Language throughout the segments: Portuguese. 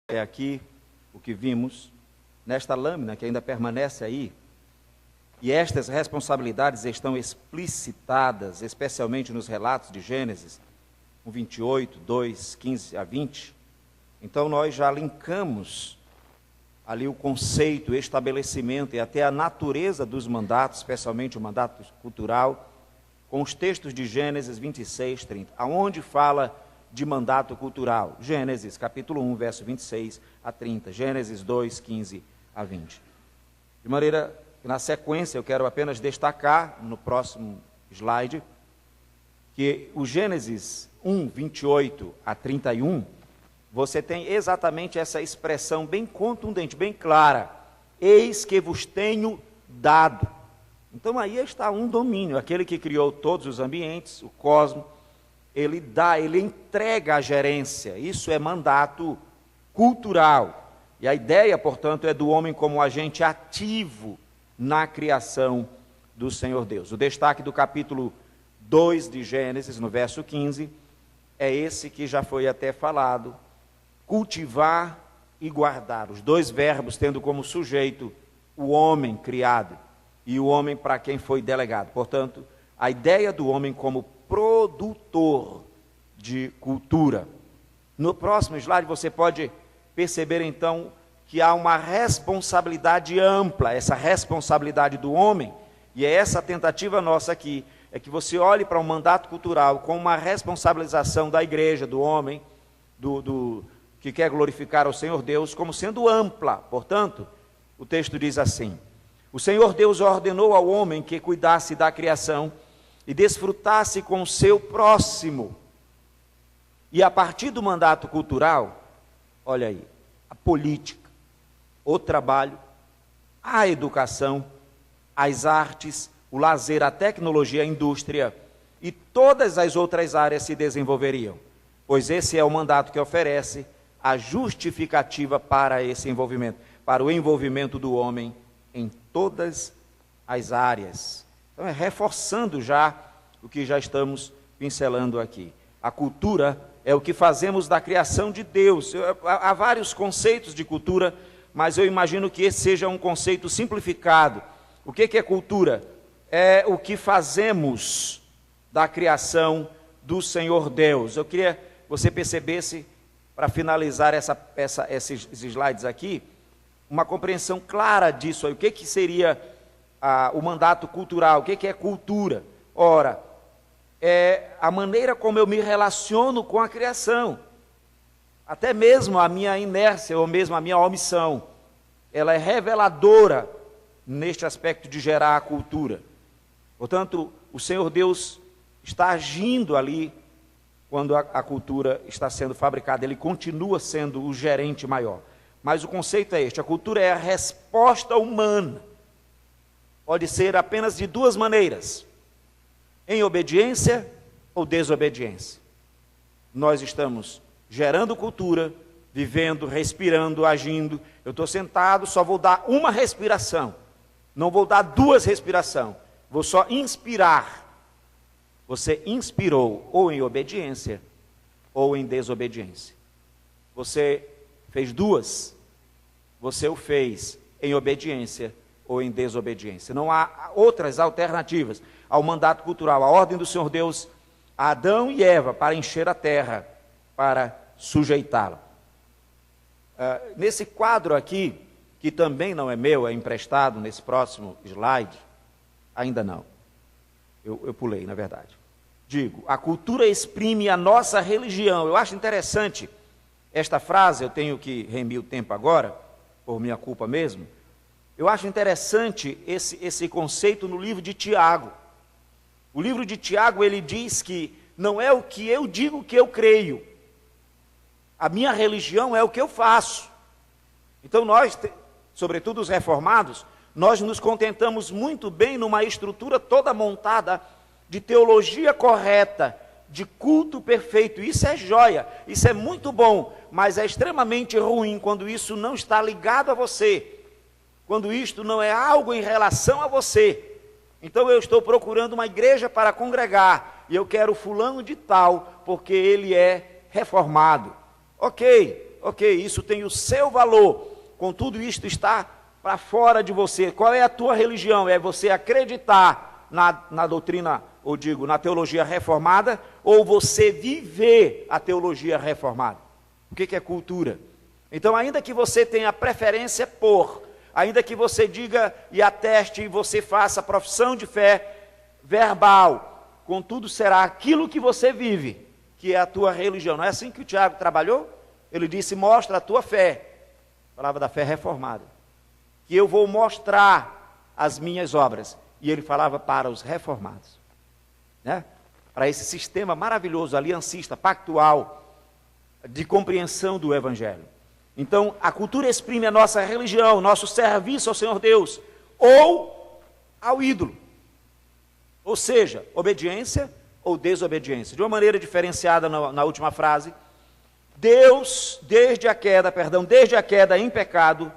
É aqui o que vimos nesta lâmina que ainda permanece aí, e estas responsabilidades estão explicitadas, especialmente nos relatos de Gênesis 28, 2, 15 a 20. Então nós já linkamos ali o conceito, o estabelecimento e até a natureza dos mandatos, especialmente o mandato cultural, com os textos de Gênesis 26, 30, aonde fala de mandato cultural. Gênesis capítulo 1, verso 26 a 30, Gênesis 2, 15 a 20. De maneira que na sequência eu quero apenas destacar, no próximo slide, que o Gênesis 1, 28 a 31, você tem exatamente essa expressão bem contundente, bem clara. Eis que vos tenho dado. Então aí está um domínio, aquele que criou todos os ambientes, o cosmos, ele dá, ele entrega a gerência. Isso é mandato cultural. E a ideia, portanto, é do homem como agente ativo na criação do Senhor Deus. O destaque do capítulo 2 de Gênesis, no verso 15, é esse que já foi até falado: cultivar e guardar. Os dois verbos tendo como sujeito o homem criado e o homem para quem foi delegado. Portanto, a ideia do homem como produtor de cultura. No próximo slide você pode perceber então que há uma responsabilidade ampla, essa responsabilidade do homem, e é essa tentativa nossa aqui, é que você olhe para o mandato cultural com uma responsabilização da igreja, do homem, que quer glorificar ao Senhor Deus, como sendo ampla. Portanto, o texto diz assim: o Senhor Deus ordenou ao homem que cuidasse da criação e desfrutasse com o seu próximo. E a partir do mandato cultural, olha aí, a política, o trabalho, a educação, as artes, o lazer, a tecnologia, a indústria e todas as outras áreas se desenvolveriam, pois esse é o mandato que oferece a justificativa para esse envolvimento, para o envolvimento do homem em todas as áreas. Então é reforçando já o que já estamos pincelando aqui. A cultura é o que fazemos da criação de Deus. Há vários conceitos de cultura, mas eu imagino que esse seja um conceito simplificado. O que é cultura? É o que fazemos da criação do Senhor Deus. Eu queria que você percebesse, para finalizar esses slides aqui, uma compreensão clara disso aí. O que seria o mandato cultural? O que é cultura? Ora, é a maneira como eu me relaciono com a criação. Até mesmo a minha inércia, ou mesmo a minha omissão, ela é reveladora neste aspecto de gerar a cultura. Portanto, o Senhor Deus está agindo ali quando a cultura está sendo fabricada. Ele continua sendo o gerente maior. Mas o conceito é este: a cultura é a resposta humana. Pode ser apenas de duas maneiras: em obediência ou desobediência. Nós estamos gerando cultura, vivendo, respirando, agindo. Eu estou sentado, só vou dar uma respiração. Não vou dar duas respirações. Vou só inspirar. Você inspirou ou em obediência ou em desobediência. Você fez duas, você o fez em obediência ou em desobediência. Não há outras alternativas ao mandato cultural, a ordem do Senhor Deus a Adão e Eva para encher a terra, para sujeitá-la. Nesse quadro aqui, que também não é meu, é emprestado nesse próximo slide, ainda não, eu pulei, na verdade. Digo, a cultura exprime a nossa religião. Eu acho interessante esta frase, eu tenho que remir o tempo agora, por minha culpa mesmo. Eu acho interessante esse conceito no livro de Tiago. O livro de Tiago, ele diz que não é o que eu digo que eu creio. A minha religião é o que eu faço. Então nós, sobretudo os reformados, nós nos contentamos muito bem numa estrutura toda montada de teologia correta, de culto perfeito. Isso é joia, isso é muito bom, mas é extremamente ruim quando isso não está ligado a você, quando isto não é algo em relação a você. Então eu estou procurando uma igreja para congregar, e eu quero fulano de tal, porque ele é reformado. Ok, ok, isso tem o seu valor, contudo isto está para fora de você. Qual é a tua religião? É você acreditar na doutrina, ou digo, na teologia reformada, ou você viver a teologia reformada? O que é cultura? Então, ainda que você tenha preferência por, ainda que você diga e ateste e você faça profissão de fé verbal, contudo será aquilo que você vive, que é a tua religião. Não é assim que o Tiago trabalhou? Ele disse, mostra a tua fé. Falava da fé reformada. Que eu vou mostrar as minhas obras. E ele falava para os reformados. Né? Para esse sistema maravilhoso, aliancista, pactual, de compreensão do Evangelho. Então, a cultura exprime a nossa religião, nosso serviço ao Senhor Deus, ou ao ídolo. Ou seja, obediência ou desobediência. De uma maneira diferenciada na última frase, Deus, desde a queda em pecado,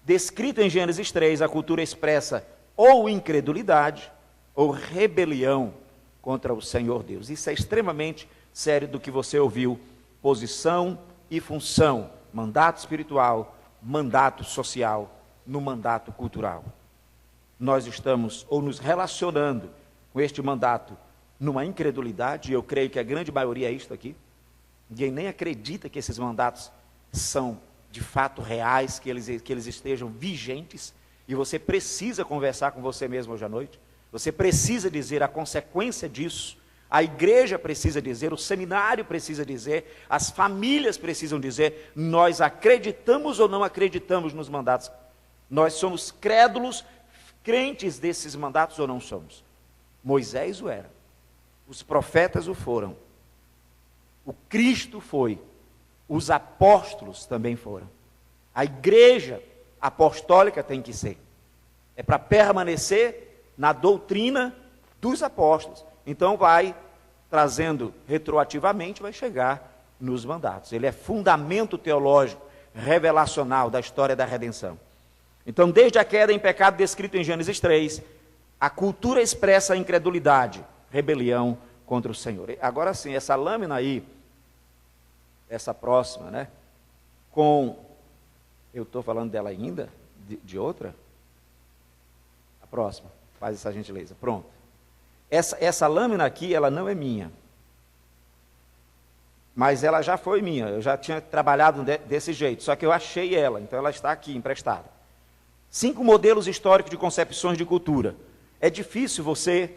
descrito em Gênesis 3, a cultura expressa ou incredulidade ou rebelião contra o Senhor Deus. Isso é extremamente sério do que você ouviu, posição e função, mandato espiritual, mandato social, no mandato cultural. Nós estamos ou nos relacionando com este mandato numa incredulidade, e eu creio que a grande maioria é isto aqui. Ninguém nem acredita que esses mandatos são de fato reais, que eles estejam vigentes, e você precisa conversar com você mesmo hoje à noite, você precisa dizer a consequência disso, a igreja precisa dizer, o seminário precisa dizer, as famílias precisam dizer, nós acreditamos ou não acreditamos nos mandatos, nós somos crédulos, crentes desses mandatos ou não somos? Moisés o era, os profetas o foram, o Cristo foi, os apóstolos também foram, a igreja apostólica tem que ser, é para permanecer na doutrina dos apóstolos. Então vai trazendo retroativamente, vai chegar nos mandatos. Ele é fundamento teológico, revelacional da história da redenção. Então, desde a queda em pecado descrito em Gênesis 3, a cultura expressa a incredulidade, rebelião contra o Senhor. Agora sim, essa lâmina aí, essa próxima, né? Eu estou falando dela ainda? De outra? A próxima, faz essa gentileza. Pronto. Essa lâmina aqui, ela não é minha. Mas ela já foi minha, eu já tinha trabalhado desse jeito, só que eu achei ela, então ela está aqui, emprestada. 5 modelos históricos de concepções de cultura. É difícil você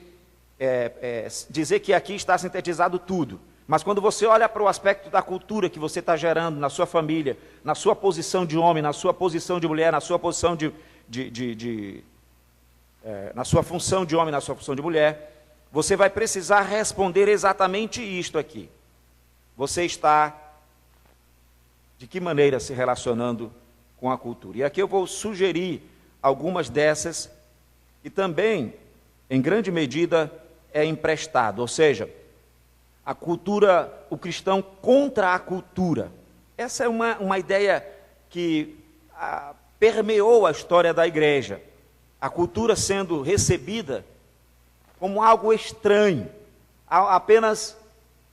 dizer que aqui está sintetizado tudo, mas quando você olha para o aspecto da cultura que você está gerando na sua família, na sua posição de homem, na sua posição de mulher, na sua posição na sua função de homem, na sua função de mulher, você vai precisar responder exatamente isto aqui. Você está, de que maneira, se relacionando com a cultura? E aqui eu vou sugerir algumas dessas, que também, em grande medida, é emprestado. Ou seja, a cultura, o cristão contra a cultura. Essa é uma ideia que permeou a história da igreja. A cultura sendo recebida como algo estranho, apenas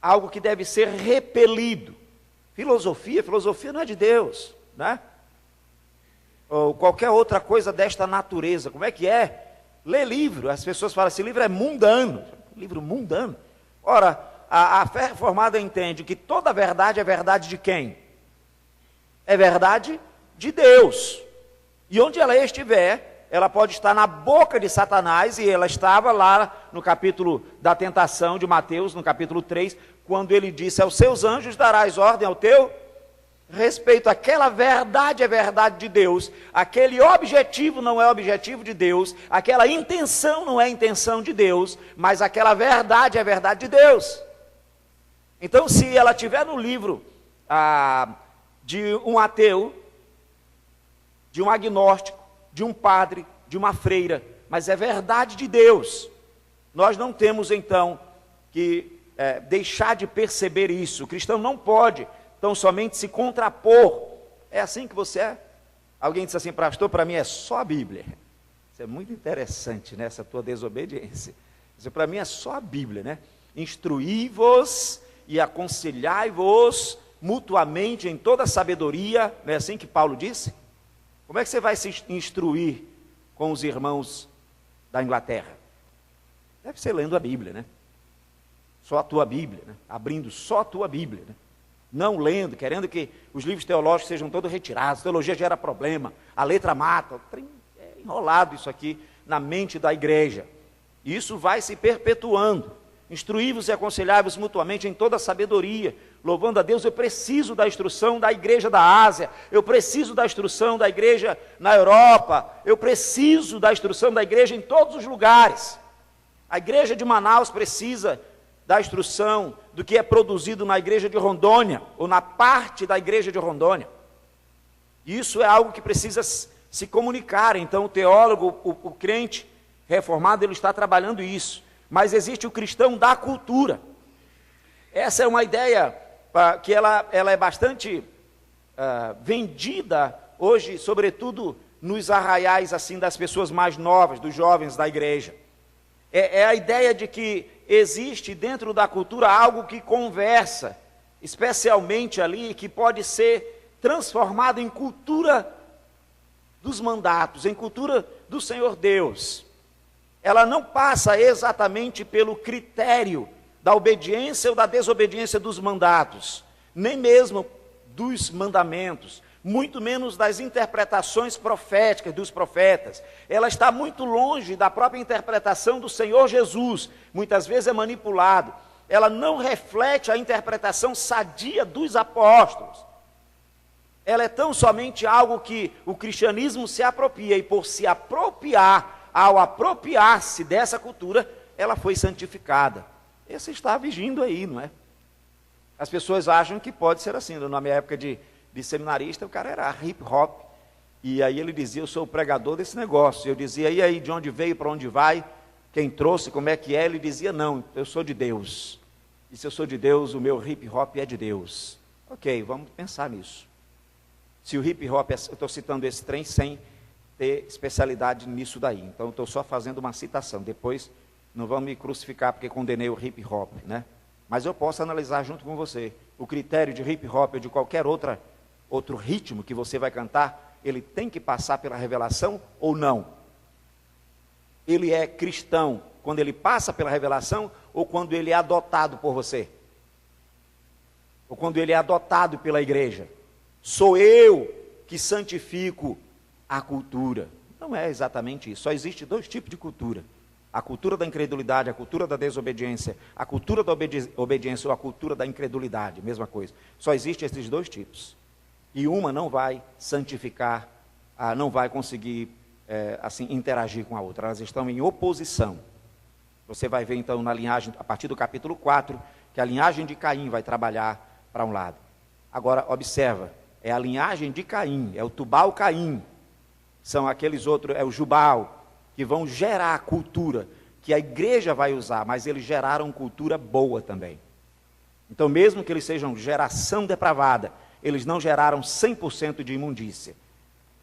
algo que deve ser repelido. Filosofia não é de Deus, né? Ou qualquer outra coisa desta natureza. Como é que é? Ler livro. As pessoas falam, esse livro é mundano. Livro mundano. Ora, a fé reformada entende que toda verdade é verdade de quem? É verdade de Deus. E onde ela estiver, ela pode estar na boca de Satanás, e ela estava lá no capítulo da tentação de Mateus, no capítulo 3, quando ele disse, aos seus anjos darás ordem ao teu respeito. Aquela verdade é verdade de Deus, aquele objetivo não é objetivo de Deus, aquela intenção não é intenção de Deus, mas aquela verdade é verdade de Deus. Então, se ela tiver no livro de um ateu, de um agnóstico, de um padre, de uma freira, mas é verdade de Deus, nós não temos então que deixar de perceber isso. O cristão não pode tão somente se contrapor. É assim que você é? Alguém disse assim, pastor, para mim é só a Bíblia. Isso é muito interessante, né? Essa tua desobediência. Isso para mim é só a Bíblia, né? Instruí-vos e aconselhai-vos mutuamente em toda sabedoria, não é assim que Paulo disse? Como é que você vai se instruir com os irmãos da Inglaterra? Deve ser lendo a Bíblia, né? Só a tua Bíblia, né? Abrindo só a tua Bíblia, né? Não lendo, querendo que os livros teológicos sejam todos retirados, teologia gera problema, a letra mata, é enrolado isso aqui na mente da igreja. E isso vai se perpetuando. Instruí-vos e aconselhai-vos mutuamente em toda sabedoria, louvando a Deus. Eu preciso da instrução da igreja da Ásia, eu preciso da instrução da igreja na Europa, eu preciso da instrução da igreja em todos os lugares. A igreja de Manaus precisa da instrução do que é produzido na igreja de Rondônia, ou na parte da igreja de Rondônia. Isso é algo que precisa se comunicar. Então o teólogo, o crente reformado, ele está trabalhando isso. Mas existe o cristão da cultura. Essa é uma ideia que ela é bastante vendida hoje, sobretudo nos arraiais assim, das pessoas mais novas, dos jovens da igreja. É a ideia de que existe dentro da cultura algo que conversa, especialmente ali, que pode ser transformado em cultura dos mandatos, em cultura do Senhor Deus. Ela não passa exatamente pelo critério da obediência ou da desobediência dos mandatos, nem mesmo dos mandamentos, muito menos das interpretações proféticas dos profetas. Ela está muito longe da própria interpretação do Senhor Jesus, muitas vezes é manipulado. Ela não reflete a interpretação sadia dos apóstolos. Ela é tão somente algo que o cristianismo se apropria, e por se apropriar, ao apropriar-se dessa cultura, ela foi santificada. Esse está vigindo aí, não é? As pessoas acham que pode ser assim. Na minha época de seminarista, o cara era hip hop, e aí ele dizia: eu sou o pregador desse negócio. Eu dizia: e aí, de onde veio, para onde vai, quem trouxe, como é que é? Ele dizia: não, eu sou de Deus, e se eu sou de Deus, o meu hip hop é de Deus. Ok, vamos pensar nisso. Se o hip hop, eu estou citando esse trem sem ter especialidade nisso daí, então eu estou só fazendo uma citação. Depois não vão me crucificar porque condenei o hip hop, né? Mas eu posso analisar junto com você. O critério de hip hop ou de qualquer outro ritmo que você vai cantar, ele tem que passar pela revelação ou não? Ele é cristão quando ele passa pela revelação, ou quando ele é adotado por você? Ou quando ele é adotado pela igreja? Sou eu que santifico a cultura. Não é exatamente isso. Só existe dois tipos de cultura: a cultura da incredulidade, a cultura da desobediência, a cultura da obediência ou a cultura da incredulidade, mesma coisa. Só existem esses dois tipos. E uma não vai santificar, não vai conseguir assim interagir com a outra. Elas estão em oposição. Você vai ver então na linhagem, a partir do capítulo 4, que a linhagem de Caim vai trabalhar para um lado. Agora, observa, é a linhagem de Caim, é o Tubal-Caim, são aqueles outros, é o Jubal, que vão gerar a cultura que a igreja vai usar, mas eles geraram cultura boa também. Então, mesmo que eles sejam geração depravada, eles não geraram 100% de imundícia.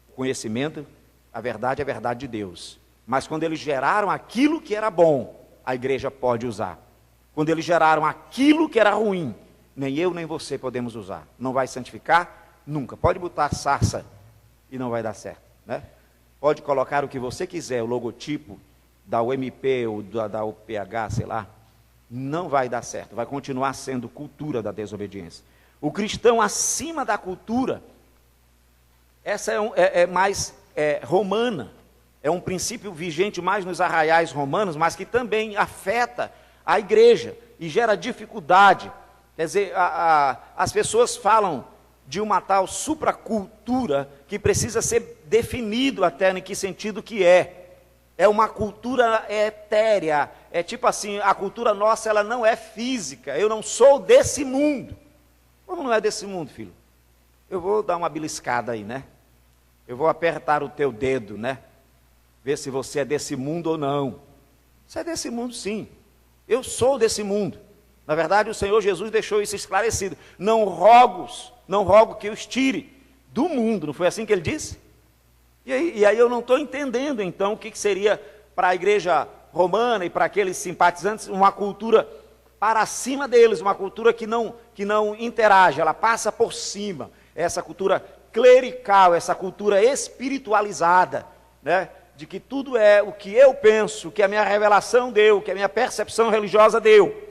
O conhecimento, a verdade é a verdade de Deus. Mas quando eles geraram aquilo que era bom, a igreja pode usar. Quando eles geraram aquilo que era ruim, nem eu nem você podemos usar. Não vai santificar? Nunca. Pode botar sarça e não vai dar certo, né? Pode colocar o que você quiser, o logotipo da UMP ou da UPH, sei lá, não vai dar certo, vai continuar sendo cultura da desobediência. O cristão acima da cultura, essa é mais romana, é um princípio vigente mais nos arraiais romanos, mas que também afeta a igreja e gera dificuldade. Quer dizer, as pessoas falam de uma tal supracultura que precisa ser definido até em que sentido que é. É uma cultura etérea, é tipo assim, a cultura nossa ela não é física, eu não sou desse mundo. Como não é desse mundo, filho? Eu vou dar uma beliscada aí, né? Eu vou apertar o teu dedo, né? Ver se você é desse mundo ou não. Você é desse mundo sim, eu sou desse mundo. Na verdade o Senhor Jesus deixou isso esclarecido. Não rogo que eu os tire do mundo, não foi assim que ele disse? E aí eu não estou entendendo então o que seria para a igreja romana e para aqueles simpatizantes uma cultura para cima deles, uma cultura que não interage, ela passa por cima. Essa cultura clerical, essa cultura espiritualizada, né? De que tudo é o que eu penso, o que a minha revelação deu, o que a minha percepção religiosa deu.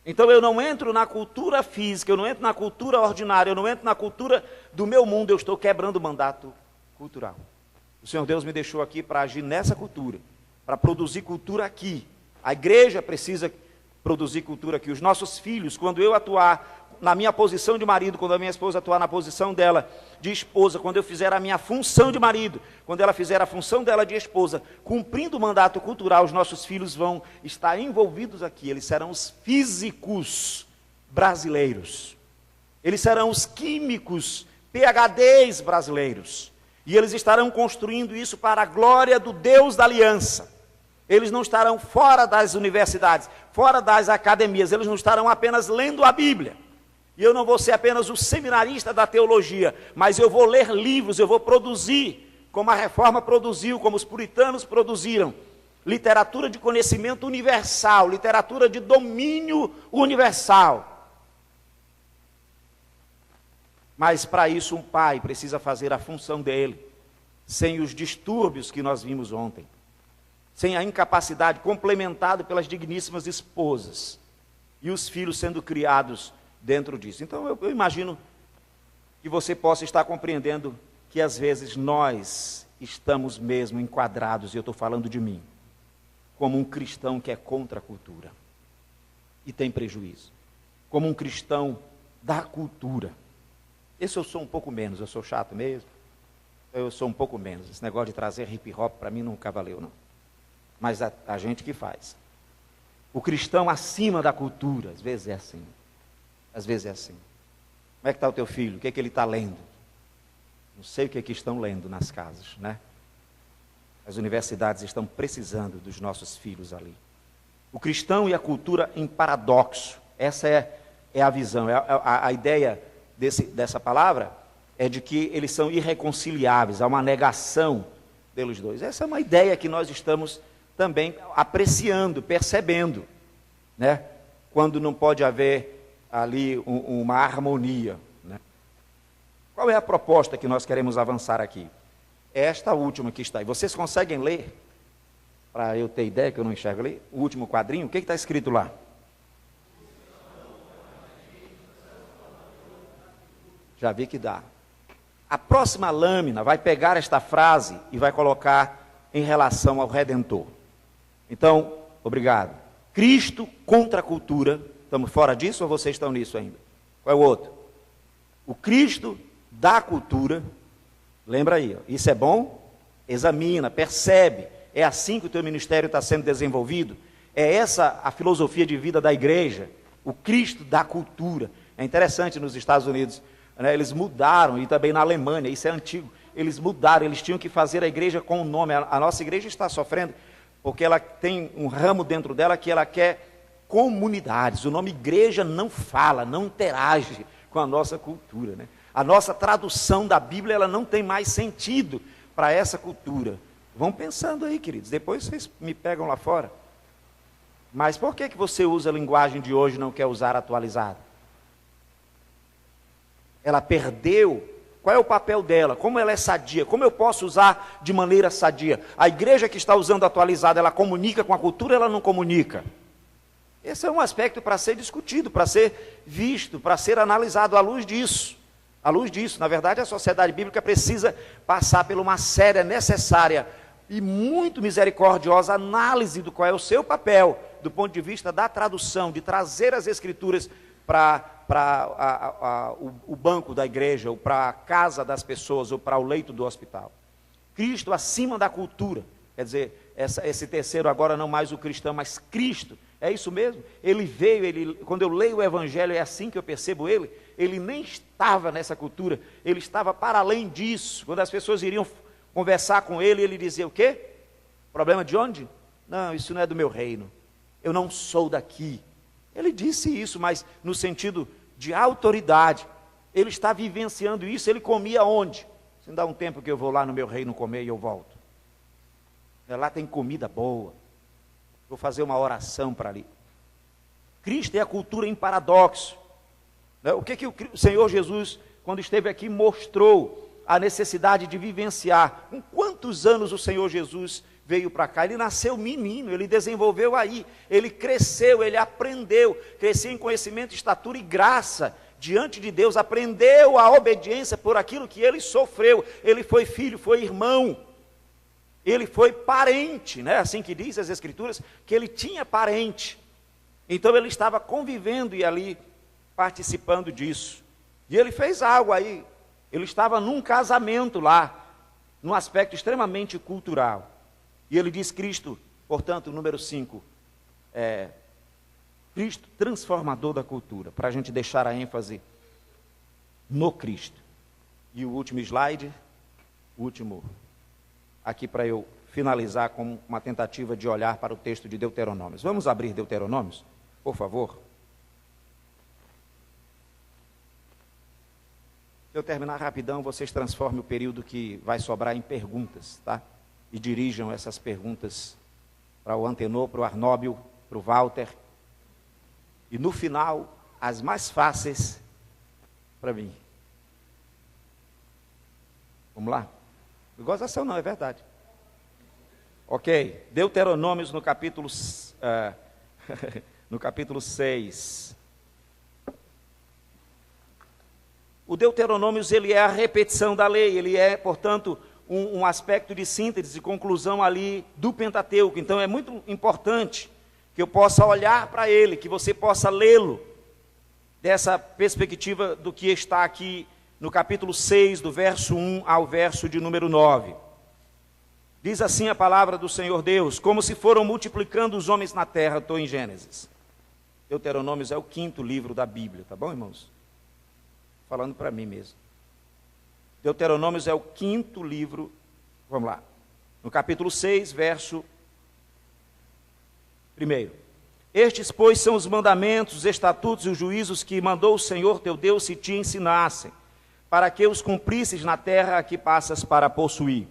Então eu não entro na cultura física, eu não entro na cultura ordinária, eu não entro na cultura do meu mundo, eu estou quebrando o mandato cultural. O Senhor Deus me deixou aqui para agir nessa cultura, para produzir cultura aqui. A igreja precisa produzir cultura aqui. Os nossos filhos, quando eu atuar na minha posição de marido, quando a minha esposa atuar na posição dela de esposa, quando eu fizer a minha função de marido, quando ela fizer a função dela de esposa, cumprindo o mandato cultural, os nossos filhos vão estar envolvidos aqui. Eles serão os físicos brasileiros. Eles serão os químicos, PhDs brasileiros. E eles estarão construindo isso para a glória do Deus da aliança. Eles não estarão fora das universidades, fora das academias, eles não estarão apenas lendo a Bíblia. E eu não vou ser apenas o seminarista da teologia, mas eu vou ler livros, eu vou produzir, como a Reforma produziu, como os puritanos produziram, literatura de conhecimento universal, literatura de domínio universal. Mas para isso um pai precisa fazer a função dele, sem os distúrbios que nós vimos ontem, sem a incapacidade, complementada pelas digníssimas esposas, e os filhos sendo criados dentro disso. Então eu imagino que você possa estar compreendendo que às vezes nós estamos mesmo enquadrados, e eu estou falando de mim, como um cristão que é contra a cultura, e tem prejuízo, como um cristão da cultura. Esse eu sou um pouco menos, eu sou chato mesmo, eu sou um pouco menos. Esse negócio de trazer hip hop para mim nunca valeu, não. Mas a gente que faz. O cristão acima da cultura, às vezes é assim. Às vezes é assim. Como é que está o teu filho? O que é que ele está lendo? Não sei o que é que estão lendo nas casas, né? As universidades estão precisando dos nossos filhos ali. O cristão e a cultura em paradoxo. Essa é a visão, a ideia dessa palavra é de que eles são irreconciliáveis, há uma negação pelos dois. Essa é uma ideia que nós estamos também apreciando, percebendo, né? Quando não pode haver ali uma harmonia, né? Qual é a proposta que nós queremos avançar aqui? É esta última que está aí. Vocês conseguem ler? Para eu ter ideia, que eu não enxergo ali, o último quadrinho, o que está escrito lá? Já vi que dá. A próxima lâmina vai pegar esta frase e vai colocar em relação ao Redentor. Então, obrigado. Cristo contra a cultura. Estamos fora disso ou vocês estão nisso ainda? Qual é o outro? O Cristo da cultura. Lembra aí, ó. Isso é bom? Examina, percebe. É assim que o teu ministério está sendo desenvolvido? É essa a filosofia de vida da igreja? O Cristo da cultura. É interessante nos Estados Unidos, né, eles mudaram, e também na Alemanha, isso é antigo, eles mudaram, eles tinham que fazer a igreja com o nome. A nossa igreja está sofrendo, porque ela tem um ramo dentro dela que ela quer comunidades. O nome igreja não fala, não interage com a nossa cultura, né? A nossa tradução da Bíblia, ela não tem mais sentido para essa cultura. Vão pensando aí, queridos, depois vocês me pegam lá fora. Mas por que você usa a linguagem de hoje e não quer usar atualizada? Ela perdeu. Qual é o papel dela? Como ela é sadia? Como eu posso usar de maneira sadia? A igreja que está usando atualizada, ela comunica com a cultura, ela não comunica? Esse é um aspecto para ser discutido, para ser visto, para ser analisado à luz disso. À luz disso, na verdade, a sociedade bíblica precisa passar por uma séria, necessária e muito misericordiosa análise do qual é o seu papel, do ponto de vista da tradução, de trazer as escrituras para o banco da igreja, ou para a casa das pessoas, ou para o leito do hospital. Cristo acima da cultura, quer dizer, esse terceiro agora não mais o cristão, mas Cristo, é isso mesmo? Ele veio, quando eu leio o Evangelho, é assim que eu percebo ele nem estava nessa cultura, ele estava para além disso. Quando as pessoas iriam conversar com ele dizia o quê? Problema de onde? Não, isso não é do meu reino, eu não sou daqui. Ele disse isso, mas no sentido de autoridade. Ele está vivenciando isso. Ele comia onde? Se dá um tempo que eu vou lá no meu reino comer e eu volto. Lá tem comida boa. Vou fazer uma oração para ali. Cristo é a cultura em paradoxo. O que o Senhor Jesus, quando esteve aqui, mostrou a necessidade de vivenciar? Com quantos anos o Senhor Jesus veio para cá? Ele nasceu menino, ele desenvolveu aí, ele cresceu, ele aprendeu, cresceu em conhecimento, estatura e graça diante de Deus, aprendeu a obediência por aquilo que ele sofreu. Ele foi filho, foi irmão, ele foi parente, né? Assim que diz as Escrituras, que ele tinha parente. Então ele estava convivendo e ali participando disso. E ele fez algo aí, ele estava num casamento lá, num aspecto extremamente cultural. E ele diz Cristo, portanto, número 5, Cristo transformador da cultura, para a gente deixar a ênfase no Cristo. E o último slide, aqui para eu finalizar com uma tentativa de olhar para o texto de Deuteronômios. Vamos abrir Deuteronômios, por favor. Se eu terminar rapidão, vocês transformem o período que vai sobrar em perguntas, tá? E dirijam essas perguntas para o Antenor, para o Arnóbio, para o Walter. E no final, as mais fáceis para mim. Vamos lá? Gozação não, é verdade. Ok, Deuteronômios no capítulo 6. O Deuteronômios, ele é a repetição da lei, ele é, portanto, um aspecto de síntese, de conclusão ali do Pentateuco. Então é muito importante que eu possa olhar para ele, que você possa lê-lo dessa perspectiva do que está aqui no capítulo 6, do verso 1 ao verso de número 9. Diz assim a palavra do Senhor Deus: como se foram multiplicando os homens na terra. Estou em Gênesis. Deuteronômios é o 5º livro da Bíblia, tá bom, irmãos? Falando para mim mesmo. Deuteronômios é o 5º livro, vamos lá, no capítulo 6, verso 1. Estes, pois, são os mandamentos, os estatutos e os juízos que mandou o Senhor teu Deus se te ensinassem, para que os cumprisses na terra a que passas para possuir,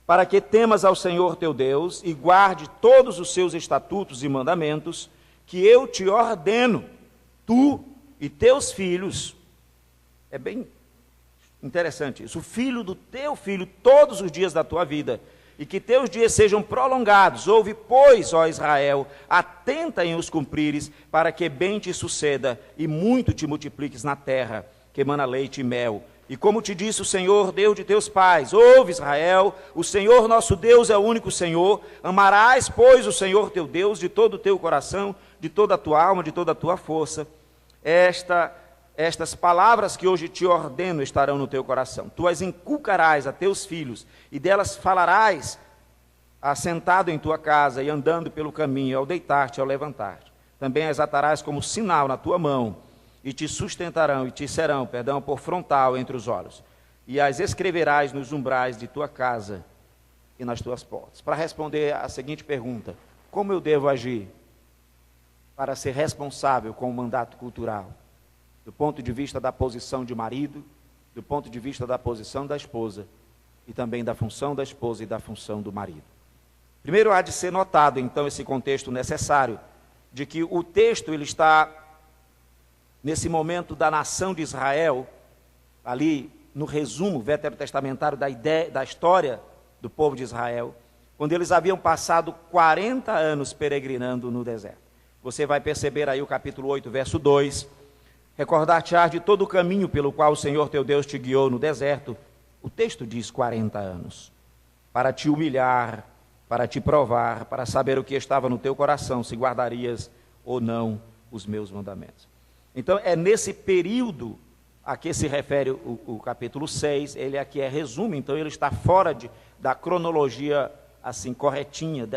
para que temas ao Senhor teu Deus e guarde todos os seus estatutos e mandamentos, que eu te ordeno, tu e teus filhos. É bem interessante isso. O filho do teu filho todos os dias da tua vida, e que teus dias sejam prolongados. Ouve, pois, ó Israel, atenta em os cumprires, para que bem te suceda e muito te multipliques na terra, que emana leite e mel. E como te disse o Senhor, Deus de teus pais, ouve, Israel, o Senhor nosso Deus é o único Senhor. Amarás, pois, o Senhor teu Deus de todo o teu coração, de toda a tua alma, de toda a tua força. Estas palavras que hoje te ordeno estarão no teu coração. Tu as inculcarás a teus filhos, e delas falarás assentado em tua casa e andando pelo caminho, ao deitar-te e ao levantar-te. Também as atarás como sinal na tua mão, e te sustentarão e te serão, por frontal entre os olhos. E as escreverás nos umbrais de tua casa e nas tuas portas. Para responder a seguinte pergunta: como eu devo agir para ser responsável com o mandato cultural? Do ponto de vista da posição de marido, do ponto de vista da posição da esposa, e também da função da esposa e da função do marido. Primeiro há de ser notado, então, esse contexto necessário, de que o texto ele está, nesse momento da nação de Israel, ali no resumo veterotestamentário da história do povo de Israel, quando eles haviam passado 40 anos peregrinando no deserto. Você vai perceber aí o capítulo 8, verso 2, recordar-te-ás de todo o caminho pelo qual o Senhor teu Deus te guiou no deserto. O texto diz 40 anos, para te humilhar, para te provar, para saber o que estava no teu coração, se guardarias ou não os meus mandamentos. Então é nesse período a que se refere o capítulo 6, ele aqui é resumo, então ele está fora da cronologia assim corretinha,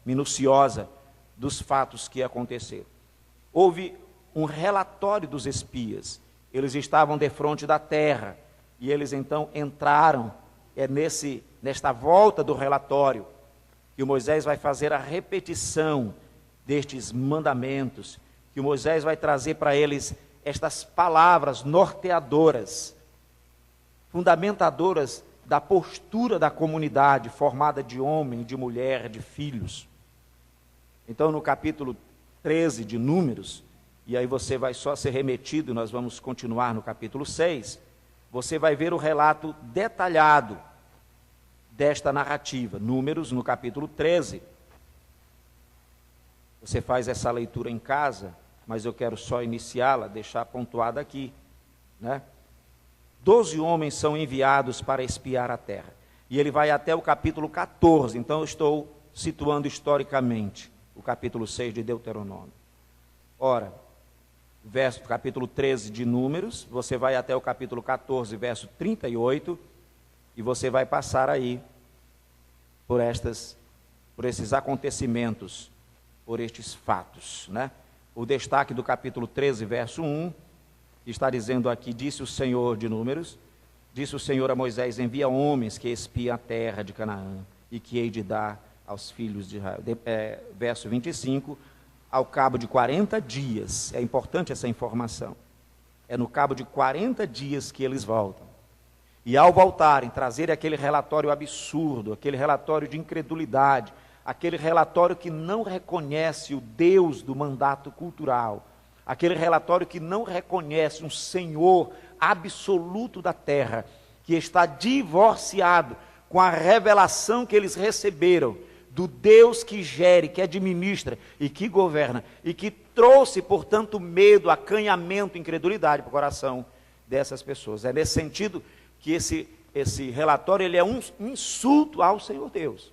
minuciosa dos fatos que aconteceram. Houve um relatório dos espias, eles estavam defronte da terra, e eles então entraram, nesta volta do relatório, que o Moisés vai fazer a repetição destes mandamentos, que o Moisés vai trazer para eles estas palavras norteadoras, fundamentadoras da postura da comunidade, formada de homem, de mulher, de filhos. Então no capítulo 13 de Números, e aí você vai só ser remetido, nós vamos continuar no capítulo 6, você vai ver o relato detalhado desta narrativa. Números, no capítulo 13. Você faz essa leitura em casa, mas eu quero só iniciá-la, deixar pontuada aqui, né? 12 homens são enviados para espiar a terra. E ele vai até o capítulo 14, então eu estou situando historicamente o capítulo 6 de Deuteronômio. Ora, capítulo 13 de Números, você vai até o capítulo 14, verso 38, e você vai passar aí por esses acontecimentos, por estes fatos, né? O destaque do capítulo 13, verso 1, está dizendo aqui, disse o Senhor de Números, disse o Senhor a Moisés, envia homens que espiem a terra de Canaã, e que hei de dar aos filhos de Israel. Verso 25, ao cabo de 40 dias, é importante essa informação, é no cabo de 40 dias que eles voltam. E ao voltarem, trazerem aquele relatório absurdo, aquele relatório de incredulidade, aquele relatório que não reconhece o Deus do mandato cultural, aquele relatório que não reconhece um Senhor absoluto da terra, que está divorciado com a revelação que eles receberam do Deus que gere, que administra e que governa, e que trouxe, portanto, medo, acanhamento, incredulidade para o coração dessas pessoas. É nesse sentido que esse relatório ele é um insulto ao Senhor Deus,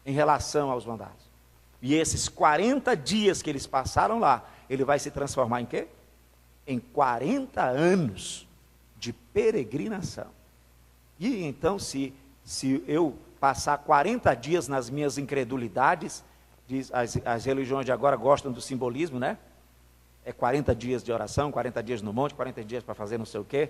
em relação aos mandatos. E esses 40 dias que eles passaram lá, ele vai se transformar em quê? Em 40 anos de peregrinação. E então, se eu passar 40 dias nas minhas incredulidades, as religiões de agora gostam do simbolismo, né? É 40 dias de oração, 40 dias no monte, 40 dias para fazer não sei o quê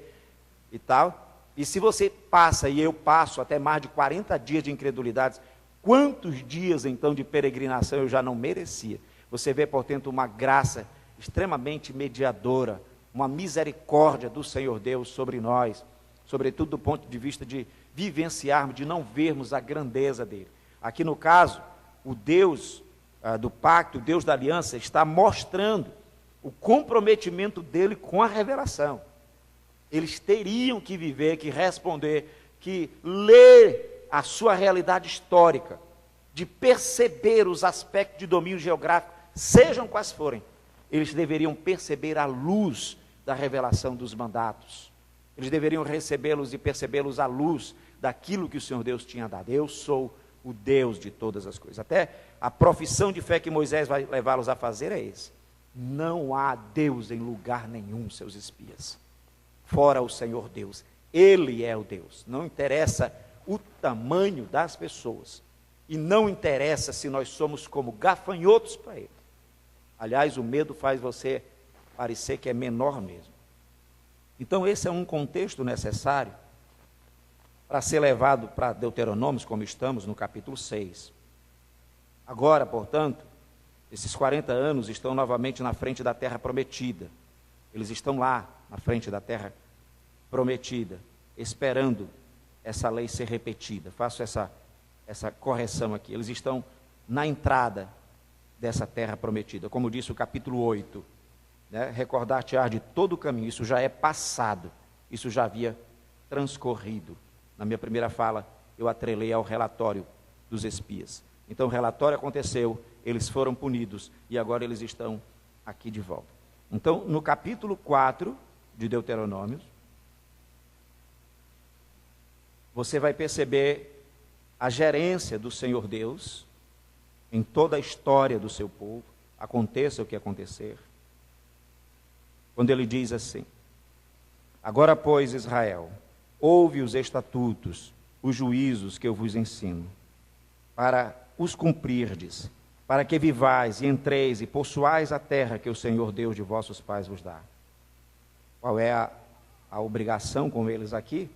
e tal. E se você passa, e eu passo até mais de 40 dias de incredulidades, quantos dias então de peregrinação eu já não merecia? Você vê, portanto, uma graça extremamente mediadora, uma misericórdia do Senhor Deus sobre nós, sobretudo do ponto de vista de vivenciarmos, de não vermos a grandeza dele. Aqui no caso, o Deus do pacto, o Deus da aliança, está mostrando o comprometimento dele com a revelação. Eles teriam que viver, que responder, que ler a sua realidade histórica, de perceber os aspectos de domínio geográfico, sejam quais forem, eles deveriam perceber a luz da revelação dos mandatos. Eles deveriam recebê-los e percebê-los à luz daquilo que o Senhor Deus tinha dado. Eu sou o Deus de todas as coisas. Até a profissão de fé que Moisés vai levá-los a fazer é esse. Não há Deus em lugar nenhum, seus espias, fora o Senhor Deus. Ele é o Deus. Não interessa o tamanho das pessoas. E não interessa se nós somos como gafanhotos para ele. Aliás, o medo faz você parecer que é menor mesmo. Então, esse é um contexto necessário para ser levado para Deuteronômio, como estamos no capítulo 6. Agora, portanto, esses 40 anos estão novamente na frente da terra prometida. Eles estão lá, na frente da terra prometida, esperando essa lei ser repetida. Faço essa correção aqui. Eles estão na entrada dessa terra prometida. Como disse o capítulo 8, né? Recordar-te-ás de todo o caminho. Isso já é passado. Isso já havia transcorrido. Na minha primeira fala, eu atrelei ao relatório dos espias. Então, o relatório aconteceu, eles foram punidos e agora eles estão aqui de volta. Então, no capítulo 4 de Deuteronômio, você vai perceber a gerência do Senhor Deus em toda a história do seu povo, aconteça o que acontecer. Quando ele diz assim: agora, pois, Israel, ouve os estatutos, os juízos que eu vos ensino, para os cumprirdes, para que vivais e entreis e possuais a terra que o Senhor Deus de vossos pais vos dá. Qual é a obrigação com eles aqui?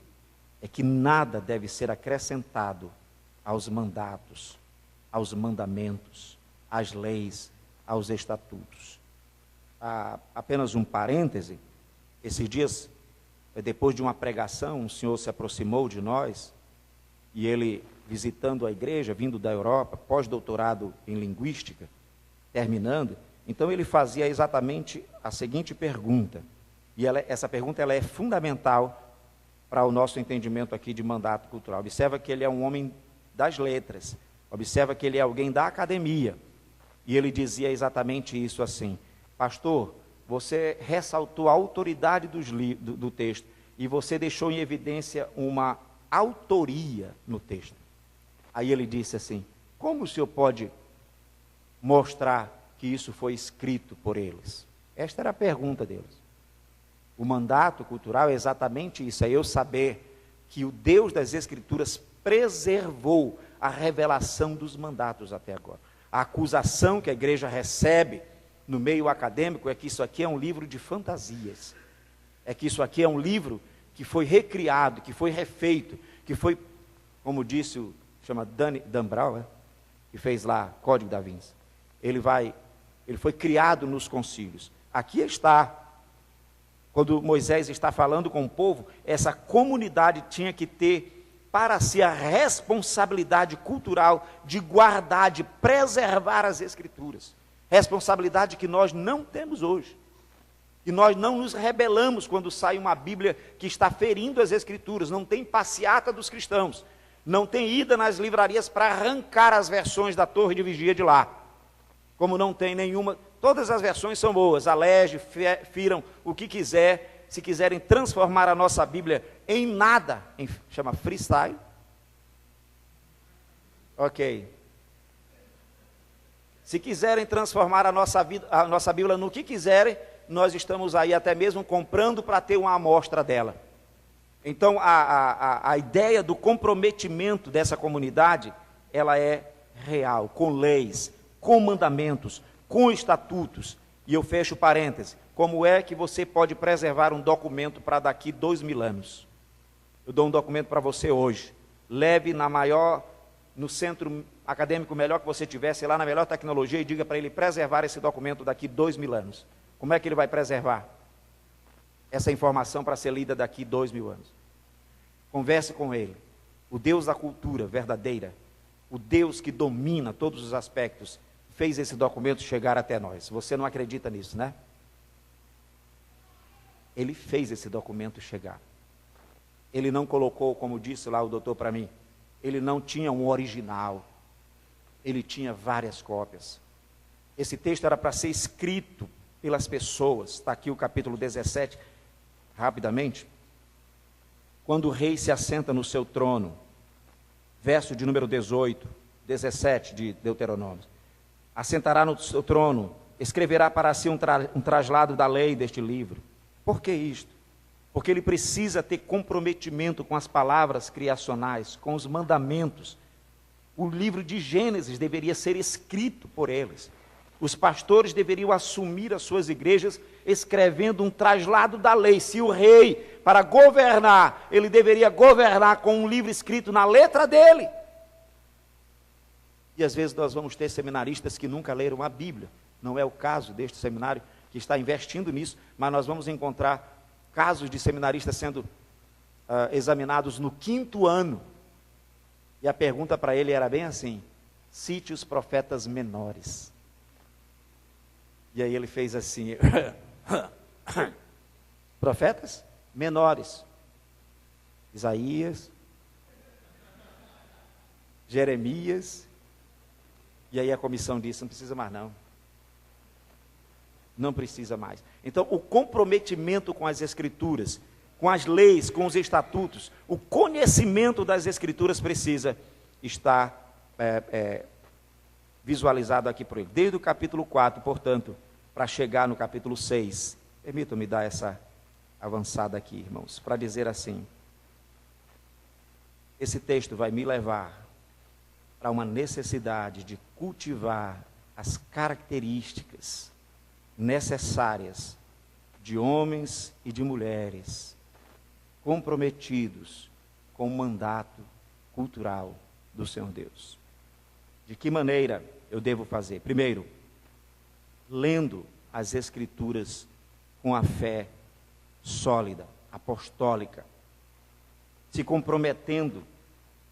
É que nada deve ser acrescentado aos mandatos, aos mandamentos, às leis, aos estatutos. Apenas um parêntese, esses dias, depois de uma pregação, um senhor se aproximou de nós, e ele, visitando a igreja, vindo da Europa, pós-doutorado em linguística, terminando, Então ele fazia exatamente a seguinte pergunta, e essa pergunta ela é fundamental para o nosso entendimento aqui de mandato cultural. Observa que ele é um homem das letras, observa que ele é alguém da academia, e ele dizia exatamente isso assim: pastor, você ressaltou a autoridade do texto, e você deixou em evidência uma autoria no texto. Aí ele disse assim: como o senhor pode mostrar que isso foi escrito por eles? Esta era a pergunta deles. O mandato cultural é exatamente isso, é eu saber que o Deus das Escrituras preservou a revelação dos mandatos até agora. A acusação que a igreja recebe no meio acadêmico é que isso aqui é um livro de fantasias, é que isso aqui é um livro que foi recriado, que foi refeito, que foi, como disse o chama Dan Brown, que fez lá Código da Vinci. Ele foi criado nos concílios. Aqui está, quando Moisés está falando com o povo, essa comunidade tinha que ter para si a responsabilidade cultural de guardar, de preservar as Escrituras. Responsabilidade que nós não temos hoje. E nós não nos rebelamos quando sai uma Bíblia que está ferindo as Escrituras. Não tem passeata dos cristãos. Não tem ida nas livrarias para arrancar as versões da Torre de Vigia de lá. Como não tem nenhuma, todas as versões são boas. Alege, firam o que quiser. Se quiserem transformar a nossa Bíblia em nada, chama freestyle. Ok. Se quiserem transformar a nossa Bíblia no que quiserem, nós estamos aí até mesmo comprando para ter uma amostra dela. Então, a ideia do comprometimento dessa comunidade, ela é real, com leis, com mandamentos, com estatutos. E eu fecho parênteses, como é que você pode preservar um documento para daqui 2000 anos? Eu dou um documento para você hoje. Leve no centro acadêmico melhor que você tivesse, lá na melhor tecnologia, e diga para ele preservar esse documento daqui 2000 anos. Como é que ele vai preservar essa informação para ser lida daqui 2000 anos? Converse com ele. O Deus da cultura verdadeira, o Deus que domina todos os aspectos, fez esse documento chegar até nós. Você não acredita nisso, né? Ele fez esse documento chegar. Ele não colocou, como disse lá o doutor para mim, ele não tinha um original, ele tinha várias cópias. Esse texto era para ser escrito pelas pessoas. Está aqui o capítulo 17, rapidamente. Quando o rei se assenta no seu trono, verso de número 18, 17 de Deuteronômio. Assentará no seu trono, escreverá para si um traslado da lei deste livro. Por que isto? Porque ele precisa ter comprometimento com as palavras criacionais, com os mandamentos. O livro de Gênesis deveria ser escrito por eles. Os pastores deveriam assumir as suas igrejas escrevendo um traslado da lei. Se o rei, para governar, ele deveria governar com um livro escrito na letra dele. E às vezes nós vamos ter seminaristas que nunca leram a Bíblia. Não é o caso deste seminário que está investindo nisso, mas nós vamos encontrar casos de seminaristas sendo examinados no 5º ano. E a pergunta para ele era bem assim: cite os profetas menores. E aí ele fez assim, profetas menores, Isaías, Jeremias, e aí a comissão disse, não precisa mais não. Não precisa mais. Então, o comprometimento com as Escrituras, com as leis, com os estatutos, o conhecimento das Escrituras precisa estar visualizado aqui por ele. Desde o capítulo 4, portanto, para chegar no capítulo 6. Permitam-me dar essa avançada aqui, irmãos, para dizer assim, esse texto vai me levar para uma necessidade de cultivar as características necessárias de homens e de mulheres comprometidos com o mandato cultural do Senhor Deus. De que maneira eu devo fazer? Primeiro, lendo as Escrituras com a fé sólida, apostólica, se comprometendo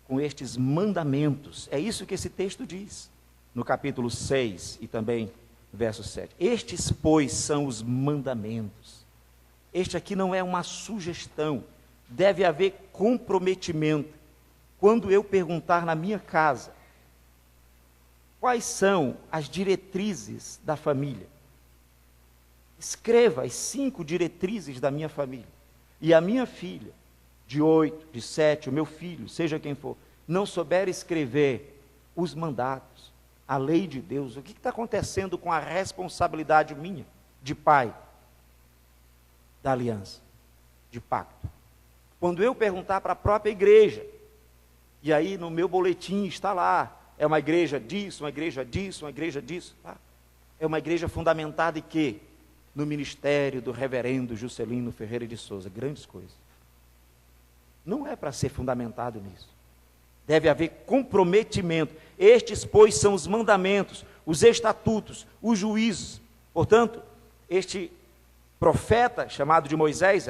com estes mandamentos. É isso que esse texto diz, no capítulo 6 e também verso 7. Estes, pois, são os mandamentos. Este aqui não é uma sugestão. Deve haver comprometimento. Quando eu perguntar na minha casa, quais são as diretrizes da família? Escreva as 5 diretrizes da minha família. E a minha filha, de 8, de 7, o meu filho, seja quem for, não souber escrever os mandatos, a lei de Deus, o que está acontecendo com a responsabilidade minha, de pai, da aliança, de pacto? Quando eu perguntar para a própria igreja, e aí no meu boletim está lá, é uma igreja disso, uma igreja disso, uma igreja disso, tá? É uma igreja fundamentada em quê? No ministério do reverendo Juscelino Ferreira de Souza, grandes coisas. Não é para ser fundamentado nisso. Deve haver comprometimento. Estes, pois, são os mandamentos, os estatutos, os juízos. Portanto, este profeta chamado de Moisés,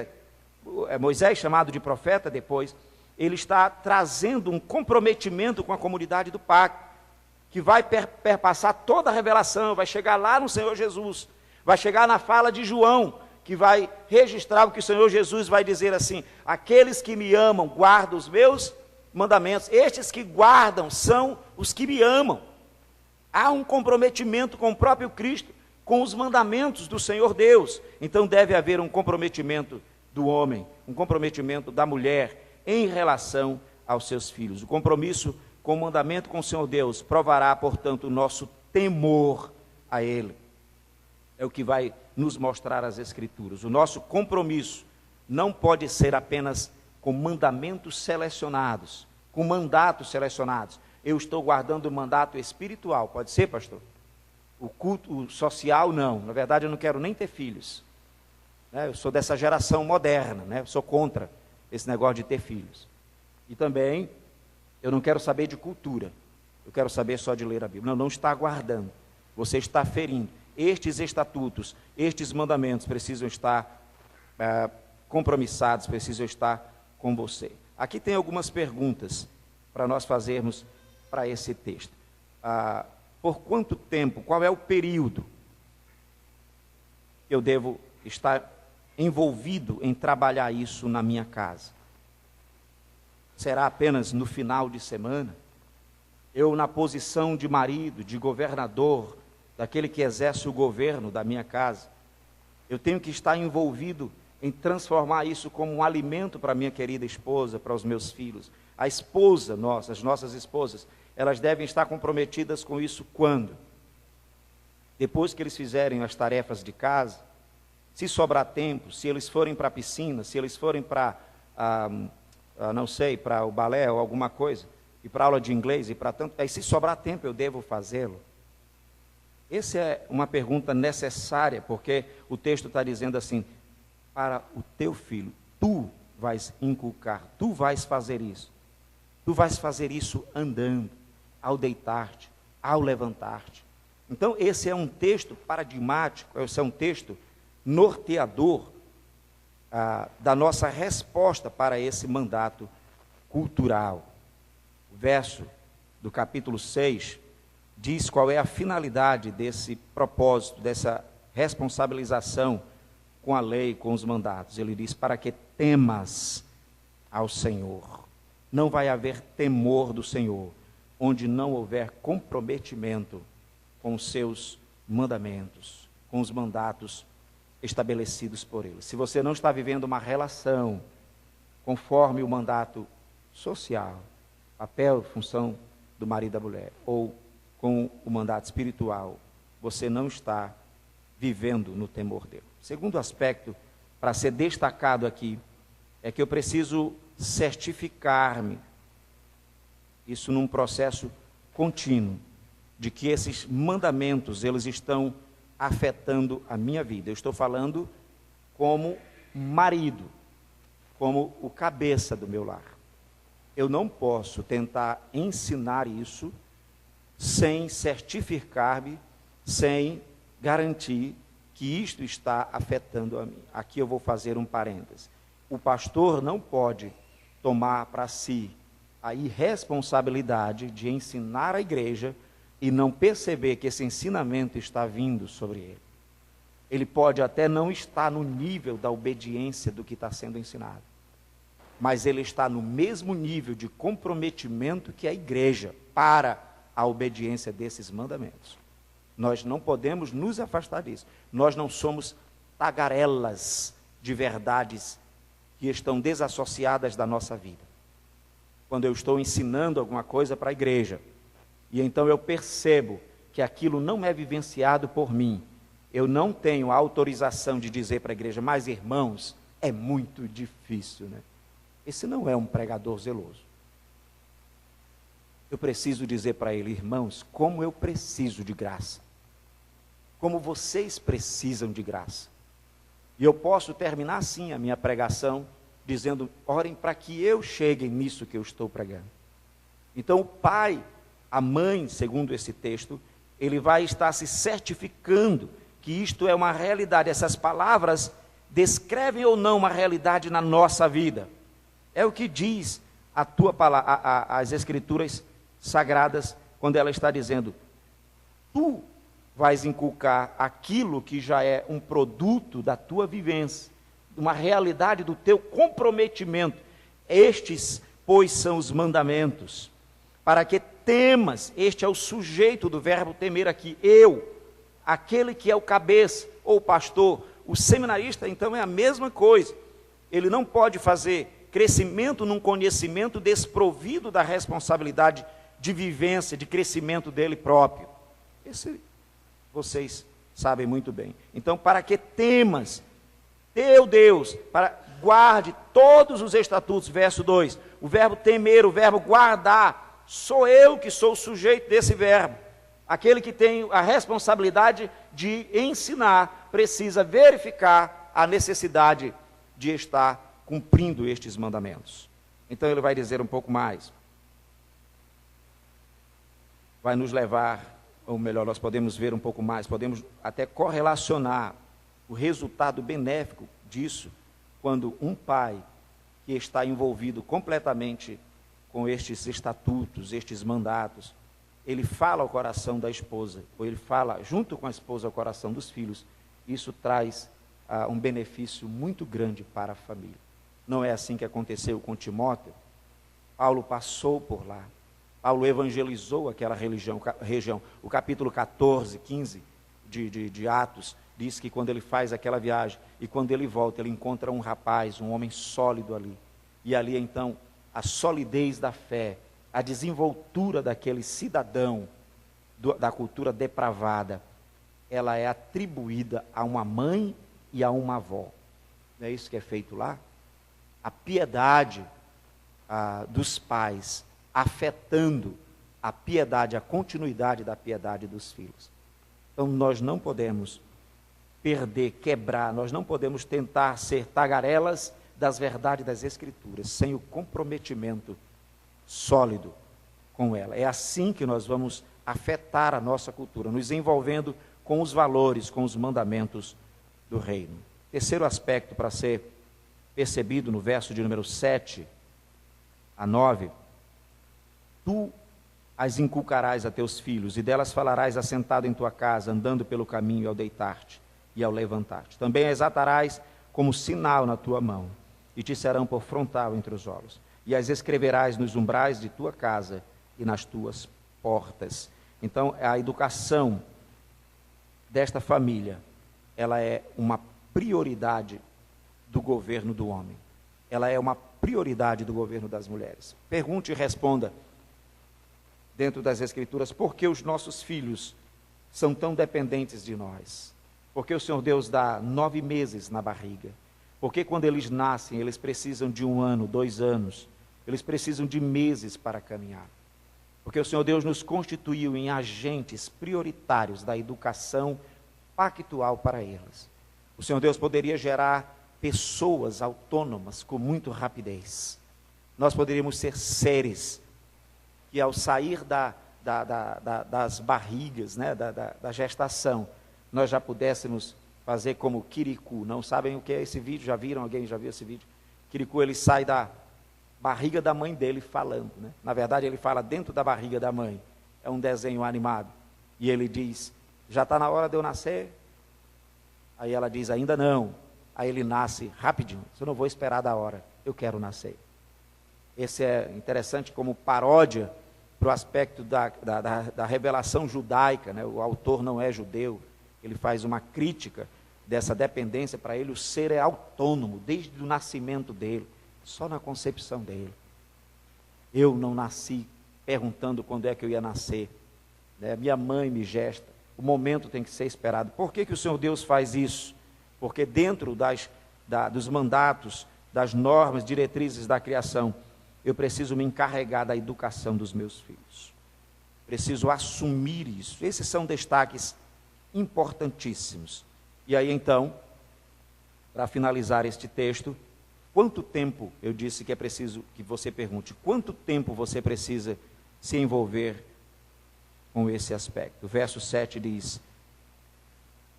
Moisés chamado de profeta depois, ele está trazendo um comprometimento com a comunidade do pacto, que vai perpassar toda a revelação, vai chegar lá no Senhor Jesus, vai chegar na fala de João, que vai registrar o que o Senhor Jesus vai dizer assim: aqueles que me amam guardam os meus mandamentos, estes que guardam são os que me amam. Há um comprometimento com o próprio Cristo, com os mandamentos do Senhor Deus. Então deve haver um comprometimento do homem, um comprometimento da mulher em relação aos seus filhos. O compromisso com o mandamento com o Senhor Deus provará, portanto, o nosso temor a Ele. É o que vai nos mostrar as Escrituras. O nosso compromisso não pode ser apenas com mandamentos selecionados, com mandatos selecionados. Eu estou guardando o mandato espiritual, pode ser, pastor? O culto social, não. Na verdade, eu não quero nem ter filhos. Eu sou dessa geração moderna, eu sou contra esse negócio de ter filhos. E também, eu não quero saber de cultura. Eu quero saber só de ler a Bíblia. Não está guardando. Você está ferindo. Estes estatutos, estes mandamentos precisam estar compromissados, precisam estar com você. Aqui tem algumas perguntas para nós fazermos para esse texto. Por quanto tempo, qual é o período que eu devo estar envolvido em trabalhar isso na minha casa? Será apenas no final de semana? Eu, na posição de marido, de governador, daquele que exerce o governo da minha casa, eu tenho que estar envolvido em transformar isso como um alimento para a minha querida esposa, para os meus filhos. A esposa nossa, as nossas esposas, elas devem estar comprometidas com isso quando? Depois que eles fizerem as tarefas de casa, se sobrar tempo, se eles forem para a piscina, se eles forem para, não sei, para o balé ou alguma coisa, e para aula de inglês, e para tanto, aí se sobrar tempo eu devo fazê-lo? Essa é uma pergunta necessária, porque o texto está dizendo assim: para o teu filho, tu vais inculcar, tu vais fazer isso. Tu vais fazer isso andando, ao deitar-te, ao levantar-te. Então, esse é um texto paradigmático, esse é um texto norteador da nossa resposta para esse mandato cultural. O verso do capítulo 6 diz qual é a finalidade desse propósito, dessa responsabilização com a lei, com os mandatos. Ele diz: para que temas ao Senhor. Não vai haver temor do Senhor onde não houver comprometimento com os seus mandamentos, com os mandatos estabelecidos por Ele. Se você não está vivendo uma relação conforme o mandato social, papel, função do marido e da mulher, ou com o mandato espiritual, você não está vivendo no temor dele. Segundo aspecto, para ser destacado aqui, é que eu preciso certificar-me, isso num processo contínuo, de que esses mandamentos, eles estão afetando a minha vida. Eu estou falando como marido, como o cabeça do meu lar. Eu não posso tentar ensinar isso sem certificar-me, sem garantir que isto está afetando a mim. Aqui eu vou fazer um parêntese. O pastor não pode tomar para si a irresponsabilidade de ensinar a igreja e não perceber que esse ensinamento está vindo sobre ele. Ele pode até não estar no nível da obediência do que está sendo ensinado, mas ele está no mesmo nível de comprometimento que a igreja para a obediência desses mandamentos. Nós não podemos nos afastar disso. Nós não somos tagarelas de verdades que estão desassociadas da nossa vida. Quando eu estou ensinando alguma coisa para a igreja, e então eu percebo que aquilo não é vivenciado por mim, eu não tenho a autorização de dizer para a igreja, mas irmãos, é muito difícil, né? Esse não é um pregador zeloso. Eu preciso dizer para ele, irmãos, como eu preciso de graça. Como vocês precisam de graça. E eu posso terminar assim a minha pregação, dizendo, orem para que eu chegue nisso que eu estou pregando. Então o pai, a mãe, segundo esse texto, ele vai estar se certificando que isto é uma realidade. Essas palavras descrevem ou não uma realidade na nossa vida. É o que diz a tua palavra, as Escrituras Sagradas, quando ela está dizendo, tu vais inculcar aquilo que já é um produto da tua vivência, uma realidade do teu comprometimento. Estes, pois, são os mandamentos, para que temas. Este é o sujeito do verbo temer aqui, eu, aquele que é o cabeça, ou o pastor. O seminarista, então, é a mesma coisa. Ele não pode fazer crescimento num conhecimento desprovido da responsabilidade de vivência, de crescimento dele próprio. Esse vocês sabem muito bem. Então, para que temas teu Deus, guarde todos os estatutos, verso 2, o verbo temer, o verbo guardar, sou eu que sou o sujeito desse verbo. Aquele que tem a responsabilidade de ensinar, precisa verificar a necessidade de estar cumprindo estes mandamentos. Então ele vai dizer um pouco mais. Vai nos levar, ou melhor, nós podemos ver um pouco mais, podemos até correlacionar o resultado benéfico disso, quando um pai que está envolvido completamente com estes estatutos, estes mandatos, ele fala ao coração da esposa, ou ele fala junto com a esposa ao coração dos filhos, isso traz um benefício muito grande para a família. Não é assim que aconteceu com Timóteo? Paulo passou por lá. Paulo evangelizou aquela região. O capítulo 14, 15 de Atos, diz que quando ele faz aquela viagem, e quando ele volta, ele encontra um rapaz, um homem sólido ali. E ali, então, a solidez da fé, a desenvoltura daquele cidadão da cultura depravada, ela é atribuída a uma mãe e a uma avó. Não é isso que é feito lá? A piedade dos pais afetando a piedade, a continuidade da piedade dos filhos. Então nós não podemos perder, quebrar, nós não podemos tentar ser tagarelas das verdades das Escrituras, sem o comprometimento sólido com ela. É assim que nós vamos afetar a nossa cultura, nos envolvendo com os valores, com os mandamentos do reino. Terceiro aspecto para ser percebido no verso de número 7 a 9, tu as inculcarás a teus filhos, e delas falarás assentado em tua casa, andando pelo caminho ao deitar-te e ao levantar-te. Também as atarás como sinal na tua mão, e te serão por frontal entre os olhos, e as escreverás nos umbrais de tua casa e nas tuas portas. Então, a educação desta família, ela é uma prioridade do governo do homem. Ela é uma prioridade do governo das mulheres. Pergunte e responda, dentro das Escrituras, por que os nossos filhos são tão dependentes de nós? Por que o Senhor Deus dá 9 meses na barriga? Por que quando eles nascem, eles precisam de 1 ano, 2 anos? Eles precisam de meses para caminhar. Porque o Senhor Deus nos constituiu em agentes prioritários da educação pactual para eles. O Senhor Deus poderia gerar pessoas autônomas com muita rapidez. Nós poderíamos ser seres que ao sair das barrigas, né, da gestação, nós já pudéssemos fazer como Quiricu. Não sabem o que é esse vídeo? Já viram? Alguém já viu esse vídeo? Quiricu, ele sai da barriga da mãe dele falando, né? Na verdade, ele fala dentro da barriga da mãe. é um desenho animado. E ele diz, já está na hora de eu nascer? Aí ela diz, ainda não. Aí ele nasce rapidinho, eu não vou esperar da hora, eu quero nascer. Esse é interessante como paródia para o aspecto da revelação judaica, né? O autor não é judeu, ele faz uma crítica dessa dependência. Para ele o ser é autônomo, desde o nascimento dele, só na concepção dele. Eu não nasci perguntando quando é que eu ia nascer, né? Minha mãe me gesta, o momento tem que ser esperado. Por que o Senhor Deus faz isso? Porque dentro dos mandatos, das normas, diretrizes da criação, eu preciso me encarregar da educação dos meus filhos. Preciso assumir isso. Esses são destaques importantíssimos. E aí então, para finalizar este texto, quanto tempo, eu disse que é preciso que você pergunte, quanto tempo você precisa se envolver com esse aspecto? O verso 7 diz,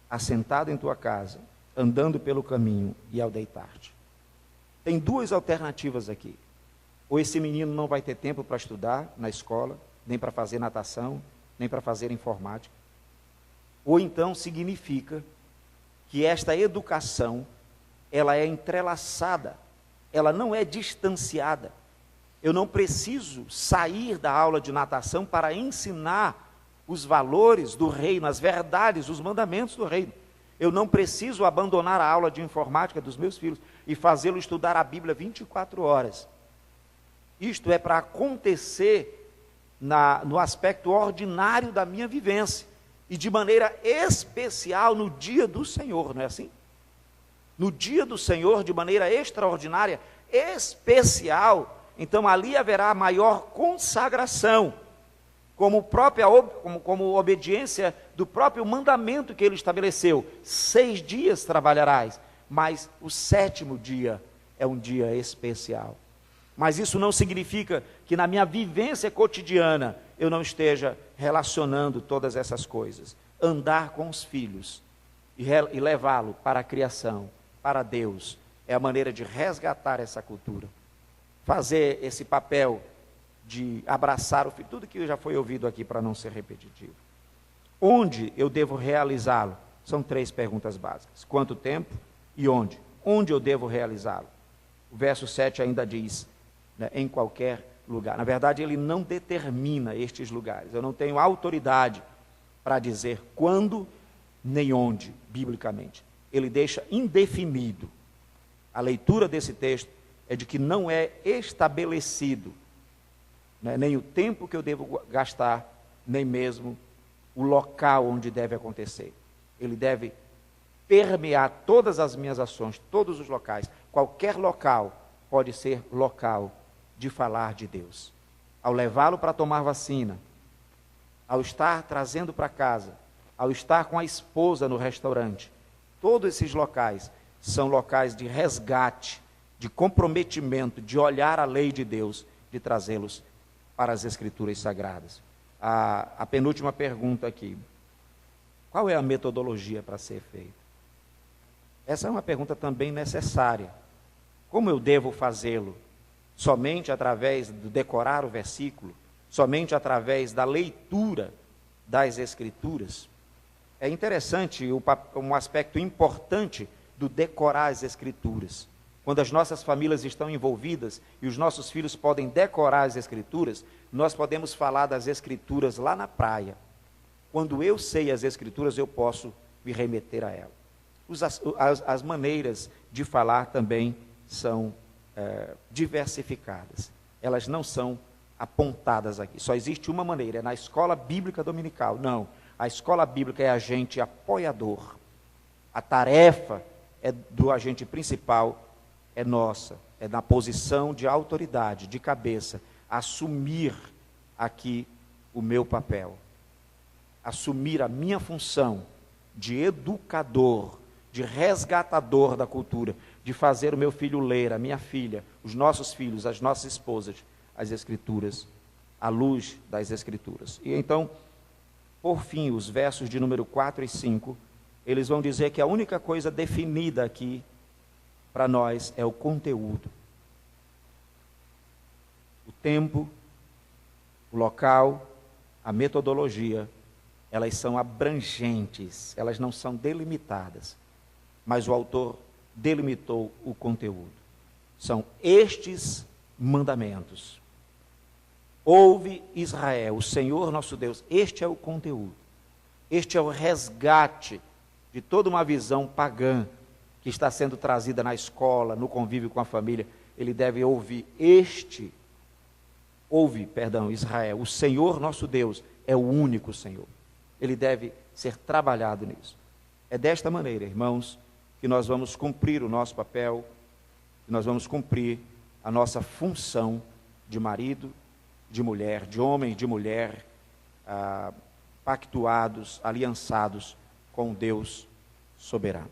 assentado em tua casa, andando pelo caminho e ao deitar-te. Tem duas alternativas aqui. Ou esse menino não vai ter tempo para estudar na escola, nem para fazer natação, nem para fazer informática. Ou então significa que esta educação, ela é entrelaçada, ela não é distanciada. Eu não preciso sair da aula de natação para ensinar os valores do reino, as verdades, os mandamentos do reino. Eu não preciso abandonar a aula de informática dos meus filhos e fazê-lo estudar a Bíblia 24 horas. Isto é para acontecer no aspecto ordinário da minha vivência e de maneira especial no dia do Senhor, não é assim? No dia do Senhor, de maneira extraordinária, especial, então ali haverá maior consagração, como obediência do próprio mandamento que ele estabeleceu. 6 dias trabalharás, mas o 7º dia é um dia especial. Mas isso não significa que na minha vivência cotidiana eu não esteja relacionando todas essas coisas. Andar com os filhos e levá-lo para a criação, para Deus, é a maneira de resgatar essa cultura. Fazer esse papel de abraçar o filho, tudo que já foi ouvido aqui para não ser repetitivo. Onde eu devo realizá-lo? São 3 perguntas básicas. Quanto tempo e onde? Onde eu devo realizá-lo? O verso 7 ainda diz, né, em qualquer lugar. Na verdade, ele não determina estes lugares. Eu não tenho autoridade para dizer quando nem onde, biblicamente. Ele deixa indefinido. A leitura desse texto é de que não é estabelecido, né, nem o tempo que eu devo gastar, nem mesmo o local onde deve acontecer. Ele deve permear todas as minhas ações, todos os locais. Qualquer local pode ser local de falar de Deus. Ao levá-lo para tomar vacina, ao estar trazendo para casa, ao estar com a esposa no restaurante, todos esses locais são locais de resgate, de comprometimento, de olhar a lei de Deus, de trazê-los para as Escrituras Sagradas. A penúltima pergunta aqui, qual é a metodologia para ser feita? Essa é uma pergunta também necessária. Como eu devo fazê-lo? Somente através de decorar o versículo? Somente através da leitura das Escrituras? É interessante, um aspecto importante do decorar as Escrituras. Quando as nossas famílias estão envolvidas e os nossos filhos podem decorar as Escrituras, nós podemos falar das Escrituras lá na praia. Quando eu sei as Escrituras, eu posso me remeter a elas. As maneiras de falar também são diversificadas. Elas não são apontadas aqui. Só existe uma maneira, é na escola bíblica dominical. Não, a escola bíblica é agente apoiador. A tarefa do agente principal é nossa, é na posição de autoridade, de cabeça, assumir aqui o meu papel, assumir a minha função de educador, de resgatador da cultura, de fazer o meu filho ler, a minha filha, os nossos filhos, as nossas esposas, as Escrituras, à luz das Escrituras. E então, por fim, os versos de número 4 e 5, eles vão dizer que a única coisa definida aqui para nós é o conteúdo. O tempo, o local, a metodologia, elas são abrangentes, elas não são delimitadas, mas o autor delimitou o conteúdo. São estes mandamentos. Ouve, Israel, o Senhor nosso Deus. Este é o conteúdo. Este é o resgate de toda uma visão pagã que está sendo trazida na escola, no convívio com a família. Ele deve ouvir Israel, o Senhor nosso Deus é o único Senhor. Ele deve ser trabalhado nisso. É desta maneira, irmãos, que nós vamos cumprir o nosso papel, que nós vamos cumprir a nossa função de marido, de mulher, de homem e de mulher, pactuados, aliançados com Deus soberano.